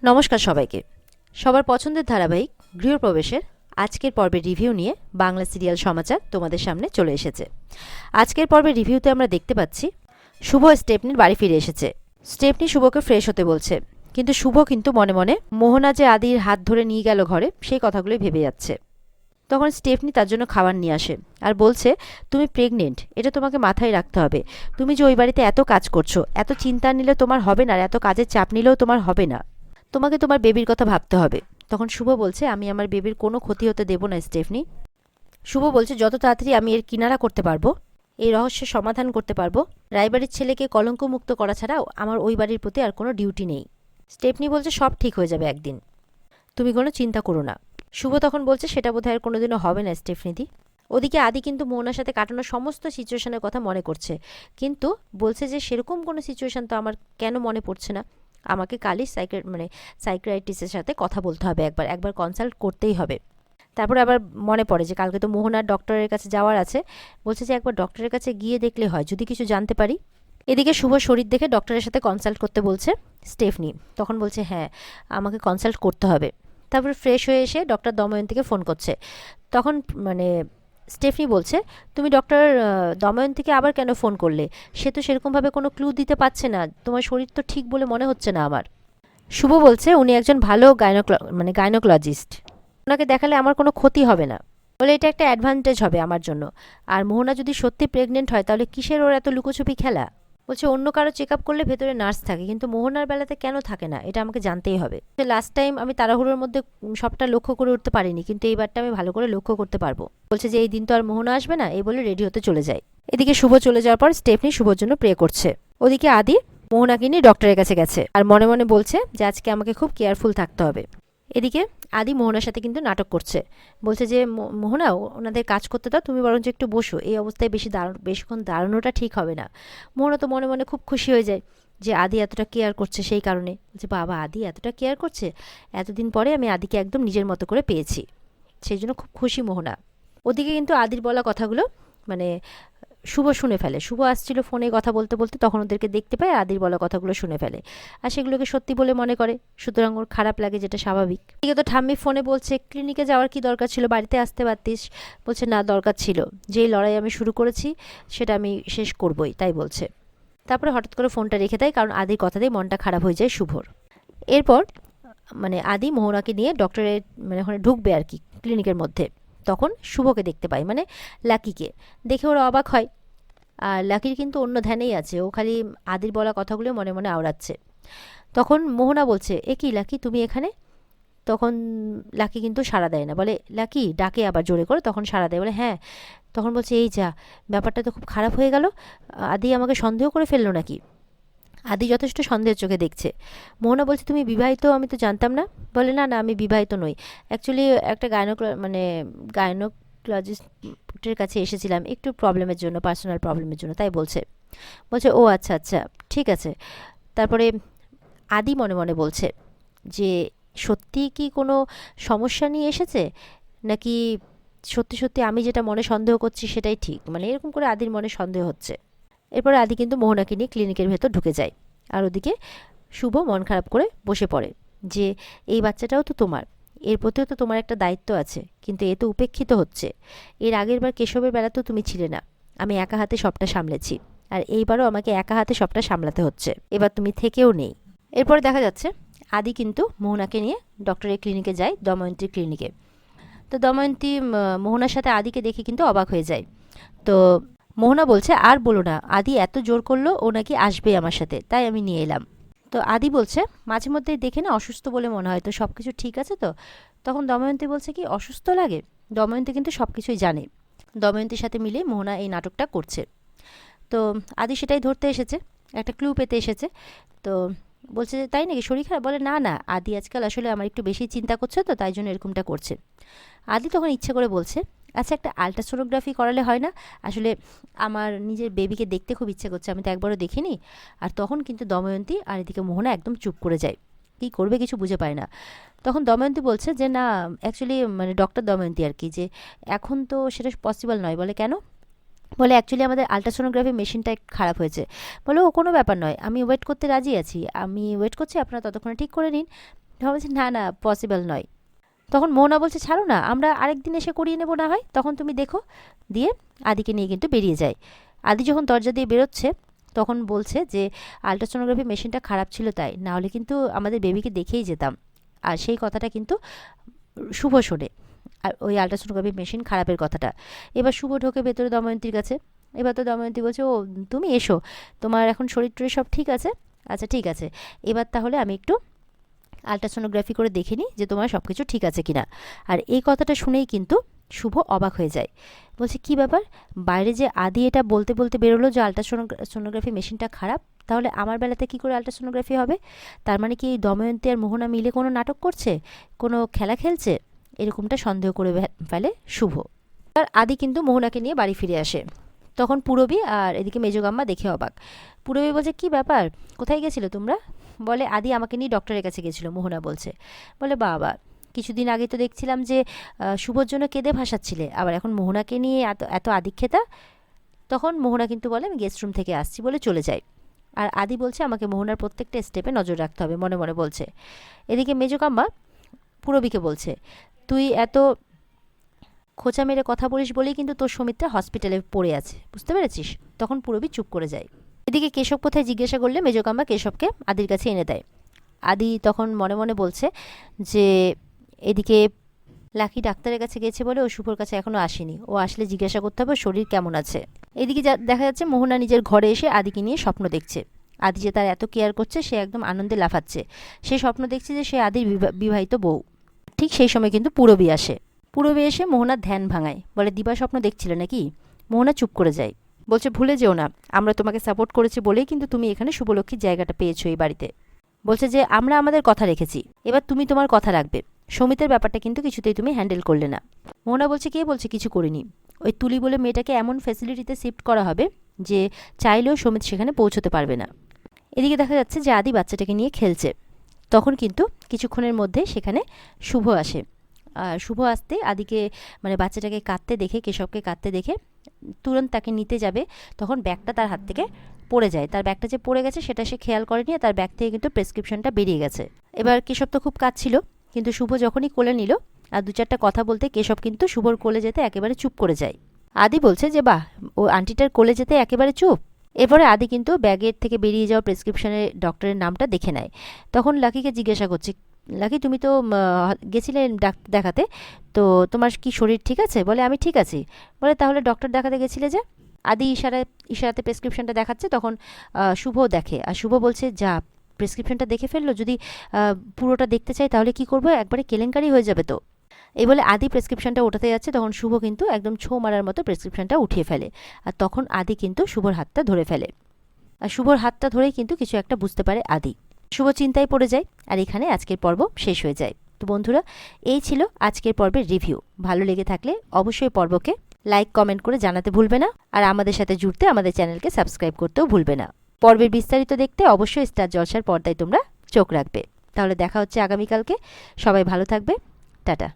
নমস্কার সবাইকে। সবার পছন্দের ধারাবাহিক গৃহপ্রবেশের আজকের পর্বের রিভিউ নিয়ে বাংলা সিরিয়াল সমাচার তোমাদের সামনে চলে এসেছে। আজকের পর্বের রিভিউতে আমরা দেখতে পাচ্ছি শুভ স্টেপনির বাড়ি ফিরে এসেছে। স্টেপনি শুভকে ফ্রেশ হতে বলছে, কিন্তু শুভ কিন্তু মনে মনে মোহনা যে আদির হাত ধরে নিয়ে গেল ঘরে সেই কথাগুলোই ভেবে যাচ্ছে। তখন স্টেফনি তার জন্য খাবার নিয়ে আসে আর বলছে, তুমি প্রেগনেন্ট, এটা তোমাকে মাথায় রাখতে হবে। তুমি যে ওই বাড়িতে এত কাজ করছো, এত চিন্তা নিলে তোমার হবে না, আর এত কাজের চাপ নিলেও তোমার হবে না। তোমাকে তোমার বেবির কথা ভাবতে হবে। তখন শুভ বলছে, আমি আমার বেবির কোনো ক্ষতি হতে দেব না স্টেফনি। শুভ বলছে, যত তাড়াতাড়ি আমি এর কিনারা করতে পারবো, এই রহস্যের সমাধান করতে পারবো, রায়বাড়ির ছেলেকে কলঙ্কমুক্ত করা ছাড়াও আমার ওই বাড়ির প্রতি আর কোনো ডিউটি নেই। স্টেফনি বলছে, সব ঠিক হয়ে যাবে একদিন, তুমি কোনো চিন্তা করো না। শুভ তখন বলছে, সেটা বোধহয় আর কোনোদিনও হবে না স্টেফনিদি। ওদিকে আদি কিন্তু মোহনার সাথে কাটানো সমস্ত সিচুয়েশনের কথা মনে করছে, কিন্তু বলছে যে সেরকম কোনো সিচুয়েশন তো আমার কেন মনে পড়ছে না। আমাকে কালই সাইকিয়াট্রিস্টের সাথে কথা বলতে হবে, একবার কনসাল্ট করতেই হবে। তারপরে আবার মনে পড়ে যে কালকে তো মোহনার ডক্টরের কাছে যাওয়ার আছে। বলছে যে একবার ডক্টরের কাছে গিয়ে দেখলে হয়, যদি কিছু জানতে পারি। এদিকে শুভ শরীর দেখে ডক্টরের সাথে কনসাল্ট করতে বলছে স্টেফনি। তখন বলছে, হ্যাঁ আমাকে কনসাল্ট করতে হবে। তারপরে ফ্রেশ হয়ে এসে ডক্টর দময়ন্তীকে ফোন করছে। তখন স্টেফনি বলছে, তুমি ডক্টর দময়ন্তীকে আবার কেন ফোন করলে? সে তো সেরকমভাবে কোনো ক্লু দিতে পারছে না, তোমার শরীর তো ঠিক বলে মনে হচ্ছে না আমার। শুভ বলছে, উনি একজন ভালো গাইনোকোলজিস্ট, ওনাকে দেখালে আমার কোনো ক্ষতি হবে না, বলে এটা একটা অ্যাডভান্টেজ হবে আমার জন্য। আর মোহনা যদি সত্যি প্রেগনেন্ট হয় তাহলে কিসের ওর এত লুকোছুপি খেলা? বলছে, অন্য কারো চেক আপ করলে ভেতরে নার্স থাকে, কিন্তু মোহনার বেলাতে কেন থাকে না, এটা আমাকে জানতেই হবে। লাস্ট টাইম আমি তাড়াহুড়োর মধ্যে সবটা লক্ষ্য করে উঠতে পারিনি, কিন্তু এইবারটা আমি ভালো করে লক্ষ্য করতে পারবো। বলছে যে এই দিন তো আর মোহনা আসবে না, এই বলে রেডি হতে চলে যায়। এদিকে শুভ চলে যাওয়ার পর স্টেফনি শুভর জন্য প্রে করছে। ওদিকে আদি মোহনাকে নিয়ে ডক্টরের কাছে গেছে আর মনে মনে বলছে যে আজকে আমাকে খুব কেয়ারফুল থাকতে হবে। এদিকে আদি মোহনার সাথে কিন্তু নাটক করছে। বলছে যে মোহনা, ওনাদের কাজ করতে দাও, তুমি বরঞ্চ একটু বসো, এই অবস্থায় বেশিক্ষণ দাঁড়ানোটা ঠিক হবে না। মোহনা তো মনে মনে খুব খুশি হয়ে যায় যে আদি এতটা কেয়ার করছে, সেই কারণে যে বাবা আদি এতটা কেয়ার করছে, এতদিন পরে আমি আদিকে একদম নিজের মতো করে পেয়েছি, সেই জন্য খুব খুশি মোহনা। ওদিকে কিন্তু আদির বলা কথাগুলো শুভ শুনে ফেলে। শুভ আসছিল ফোনে কথা বলতে বলতে, তখন ওদেরকে দেখতে পায়, আদির বলা কথাগুলো শুনে ফেলে আর সেগুলোকে সত্যি বলে মনে করে। সুতরাং ওর খারাপ লাগে, যেটা স্বাভাবিক। এদিকে তো ঠাম্মি ফোনে বলছে, ক্লিনিকে যাওয়ার কি দরকার ছিল, বাড়িতে আসতে পারতিস। বলছে, না দরকার ছিল, যেই লড়াই আমি শুরু করেছি সেটা আমি শেষ করবই, তাই বলছে। তারপরে হঠাৎ করে ফোনটা রেখে দেয়, কারণ আদির কথাতেই মনটা খারাপ হয়ে যায় শুভর। এরপর আদি মোহনাকে নিয়ে ডক্টরের ওখানে ঢুকবে আর কি, ক্লিনিকের মধ্যে। তখন শুভকে দেখতে পাই, লাকিকে দেখে ওরা অবাক হয়। আর লাকির কিন্তু অন্য ধ্যানেই আছে, ও খালি আদির বলা কথাগুলো মনে মনে আওড়াচ্ছে। তখন মোহনা বলছে, এ কি লাকি, তুমি এখানে? তখন লাকি কিন্তু সাড়া দেয় না, বলে লাকি, ডাকে আবার জোরে করে, তখন সাড়া দেয়, বলে হ্যাঁ। তখন বলছে, এই যা, ব্যাপারটা তো খুব খারাপ হয়ে গেল, আদি আমাকে সন্দেহ করে ফেললো নাকি? আদি যথেষ্ট সন্দেহের চোখে দেখছে। মোহনা বলছে, তুমি বিবাহিত, আমি তো জানতাম না। বলে, না না আমি বিবাহিত নই, অ্যাকচুয়ালি একটা গাইনোকোলজিস্টের কাছে এসেছিলাম একটু প্রবলেমের জন্য, পার্সোনাল প্রবলেমের জন্য, তাই বলছে। বলছে, ও আচ্ছা আচ্ছা, ঠিক আছে। তারপরে আদি মনে মনে বলছে যে সত্যি কি কোনো সমস্যা নিয়ে এসেছে, নাকি সত্যি সত্যি আমি যেটা মনে সন্দেহ করছি সেটাই ঠিক, এরকম করে আদির মনে সন্দেহ হচ্ছে। এরপরে আদি কিন্তু মোহনাকে নিয়ে ক্লিনিকের ভেতর ঢুকে যায়। আর ওদিকে শুভ মন খারাপ করে বসে পড়ে যে এই বাচ্চাটাও তো তোমার, এর প্রতিও তো তোমার একটা দায়িত্ব আছে, কিন্তু এ তো উপেক্ষিত হচ্ছে। এর আগের বার কেশবের বেলাতেও তুমি ছিলে না, আমি একা হাতে সবটা সামলেছি, আর এইবারও আমাকে একা হাতে সবটা সামলাতে হচ্ছে, এবার তুমি থেকেও নেই। এরপরে দেখা যাচ্ছে আদি কিন্তু মোহনাকে নিয়ে ডক্টরের ক্লিনিকে যায়, দময়ন্তীর ক্লিনিকে। তো দময়ন্তী মোহনার সাথে আদিকে দেখে কিন্তু অবাক হয়ে যায়। তো মোহনা বলছে, আর বলো না, আদি এত জোর করলো ও নাকি আসবে আমার সাথে, তাই আমি নিয়ে এলাম। তো আদি বলছে, মাঝে মধ্যে দেখে না অসুস্থ বলে মনে হয়, তো সব কিছু ঠিক আছে তো? তখন দময়ন্তী বলছে, কি অসুস্থ লাগে? দময়ন্তী কিন্তু সব কিছুই জানে। দময়ন্তীর সাথে মিলে মোহনা এই নাটকটা করছে। তো আদি সেটাই ধরতে এসেছে, একটা ক্লু পেতে এসেছে। তো বলছে যে, তাই নাকি, শরীর খারাপ? বলে, না না, আদি আজকাল আসলে আমার একটু বেশি চিন্তা করছে, তো তাই জন্য এরকমটা করছে। আদি তখন ইচ্ছে করে বলছে, আচ্ছা একটা আলট্রাসোনোগ্রাফি করালে হয় না? আসলে আমার নিজের বেবিকে দেখতে খুব ইচ্ছে করছে, আমি তো একবারও দেখিনি। আর তখন কিন্তু দময়ন্তী আর এদিকে মোহনা একদম চুপ করে যায়, কী করবে কিছু বুঝে পায় না। তখন দময়ন্তী বলছে যে, না অ্যাকচুয়ালি ডক্টর দময়ন্তী আর কি, যে এখন তো সেটা পসিবল নয়। বলে, কেন? বলে, অ্যাকচুয়ালি আমাদের আলট্রাসোনোগ্রাফি মেশিনটা একটু খারাপ হয়েছে। বলে, ও কোনো ব্যাপার নয়, আমি ওয়েট করতে রাজি আছি, আমি ওয়েট করছি, আপনারা ততক্ষণে ঠিক করে নিন। তখন বলছে না না পসিবল নয়। তখন মোহনা বলছে ছাড়ো না, আমরা আরেকদিন এসে করিয়ে নেবো না হয়, তখন তুমি দেখো। দিয়ে আদিকে নিয়ে কিন্তু বেরিয়ে যায়। আদি যখন দরজা দিয়ে বেরোচ্ছে তখন বলছে যে আলট্রাসোনোগ্রাফি মেশিনটা খারাপ ছিল, তাই না হলে কিন্তু আমাদের বেবিকে দেখেই যেতাম। আর সেই কথাটা কিন্তু শুভ শোনে, আর ওই আলট্রাসোনোগ্রাফি মেশিন খারাপের কথাটা। এবার শুভ ঢোকে ভেতরে দময়ন্তীর কাছে। এবার তো দময়ন্তী বলছে ও তুমি এসো, তোমার এখন শরীর টরীর সব ঠিক আছে? আচ্ছা ঠিক আছে, এবার তাহলে আমি একটু আলট্রাসোনোগ্রাফি করে দেখে নিই যে তোমার সব কিছু ঠিক আছে কিনা। আর এই কথাটা শুনেই কিন্তু শুভ অবাক হয়ে যায়। বলছে কি ব্যাপার, বাইরে যে আদি এটা বলতে বলতে বেরোলো যে আলট্রাসোনোগ্রাফি মেশিনটা খারাপ, তাহলে আমার বেলাতে কি করে আলট্রাসোনোগ্রাফি হবে? তার মানে কি এই দময়ন্তী আর মোহনা মিলে কোনো নাটক করছে, কোনো খেলা খেলছে? এরকমটা সন্দেহ করে ফেলে শুভ। আর আদি কিন্তু মোহনাকে নিয়ে বাড়ি ফিরে আসে। তখন পূরবী আর এদিকে মেজগাম্মা দেখে অবাক। পূরবী বলছে কি ব্যাপার, কোথায় গেছিলে তোমরা? বলে আদি আমাকে নিয়ে ডক্টরের কাছে গেছিলো, মোহনা বলছে। বলে বাবা, কিছুদিন আগে তো দেখছিলাম যে শুভর জন্য কেঁদে ভাসাচ্ছিলে, আবার এখন মোহনাকে নিয়ে এত এত আদিক্ষেতা। তখন মোহনা কিন্তু বলে আমি গেস্ট রুম থেকে আসছি বলে চলে যাই। আর আদি বলছে আমাকে মোহনার প্রত্যেকটা স্টেপে নজর রাখতে হবে, মনে মনে বলছে। এদিকে মেজকাম্মা পূরবীকে বলছে তুই এত খোঁচা মেরে কথা বলিস বলেই কিন্তু তোর সমিত্রা হসপিটালে পড়ে আছে, বুঝতে পেরেছিস? তখন পূরবী চুপ করে যায়। এদিকে কেশব কোথায় জিজ্ঞাসা করলে মেজকাম্মা কেশবকে আদির কাছে এনে দেয়। আদি তখন মনে মনে বলছে যে এদিকে লাকি ডাক্তারের কাছে গেছে বলে ও শুভর কাছে এখনও আসেনি, ও আসলে জিজ্ঞাসা করতে হবে শরীর কেমন আছে। এদিকে দেখা যাচ্ছে মোহনা নিজের ঘরে এসে আদিকে নিয়ে স্বপ্ন দেখছে। আদি যে তার এত কেয়ার করছে সে একদম আনন্দে লাফাচ্ছে। সে স্বপ্ন দেখছে যে সে আদির বিবাহিত বউ। ঠিক সেই সময় কিন্তু পূরবী আসে। পূরবী এসে মোহনার ধ্যান ভাঙায়, বলে দিবা স্বপ্ন দেখছিলে নাকি? মোহনা চুপ করে যায়, বলছে ভুলে যেও না, আমরা তোমাকে সাপোর্ট করেছি বলেই কিন্তু তুমি এখানে শুভলক্ষ্মীর জায়গাটা পেয়েছো এই বাড়িতে। বলছে যে আমরা আমাদের কথা রেখেছি, এবার তুমি তোমার কথা রাখবে। সমিতের ব্যাপারটা কিন্তু কিছুতেই তুমি হ্যান্ডেল করলে না। মোহনা বলছে কে বলছে কিছু করিনি, ওই তুলি বলে মেয়েটাকে এমন ফ্যাসিলিটিতে শিফট করা হবে যে চাইলেও সমিত সেখানে পৌঁছতে পারবে না। এদিকে দেখা যাচ্ছে যে আদি বাচ্চাটাকে নিয়ে খেলছে। তখন কিন্তু কিছুক্ষণের মধ্যে সেখানে শুভ আসে। শুভ আসতে আদিকে মানে বাচ্চাটাকে কাঁদতে দেখে, কেশবকে কাঁদতে দেখে তুরন্ত তাকে নিতে যাবে, তখন ব্যাগটা তার হাত থেকে পড়ে যায়। তার ব্যাগটা যে পড়ে গেছে সেটা সে খেয়াল করেনি, আর তার ব্যাগ থেকে কিন্তু প্রেসক্রিপশনটা বেরিয়ে গেছে। এবার কেশব তো খুব কাঁদছিল, কিন্তু শুভ যখনই কোলে নিল আর দু চারটা কথা বলতে কেশব কিন্তু শুভর কোলে যেতে একেবারে চুপ করে যায়। আদি বলছে যে বাহ, ও আন্টিটার কোলে যেতে একেবারে চুপ। এরপরে আদি কিন্তু ব্যাগের থেকে বেরিয়ে যাওয়া প্রেসক্রিপশনে ডক্টরের নামটা দেখে নেয়। তখন লাকিকে জিজ্ঞাসা করছে, লাকি তুমি তো গেছিলে ডাক্তার দেখাতে, তো তোমার কি শরীর ঠিক আছে? বলে আমি ঠিক আছি। বলে তাহলে ডক্টর দেখাতে গেছিলে যে? আদি ইশারাতে প্রেসক্রিপশনটা দেখাচ্ছে। তখন শুভ দেখে, আর শুভ বলছে যা, প্রেসক্রিপশনটা দেখে ফেললো, যদি পুরোটা দেখতে চাই তাহলে কি করবো, একবারে কেলেঙ্কারি হয়ে যাবে তো। এই বলে আদি প্রেসক্রিপশনটা ওঠাতে যাচ্ছে, তখন শুভ কিন্তু একদম ছো মারার মতো প্রেসক্রিপশনটা উঠিয়ে ফেলে। আর তখন আদি কিন্তু শুভর হাতটা ধরে ফেলে, আর শুভর হাতটা ধরেই কিন্তু কিছু একটা বুঝতে পারে আদি। শুভ চিন্তায় পড়ে যায়, আর এখানে আজকের পর্ব শেষ হয়ে যায়। তো বন্ধুরা, এই ছিল আজকের পর্বের রিভিউ। ভালো লেগে থাকলে অবশ্যই পর্বকে লাইক কমেন্ট করে জানাতে ভুলবে না, আর আমাদের সাথে জুড়তে আমাদের চ্যানেলকে সাবস্ক্রাইব করতেও ভুলবে না। পর্বের বিস্তারিত দেখতে অবশ্যই স্টার জলসার পর্দায় তোমরা চোখ রাখবে। তাহলে দেখা হচ্ছে আগামীকালকে। সবাই ভালো থাকবে, টাটা।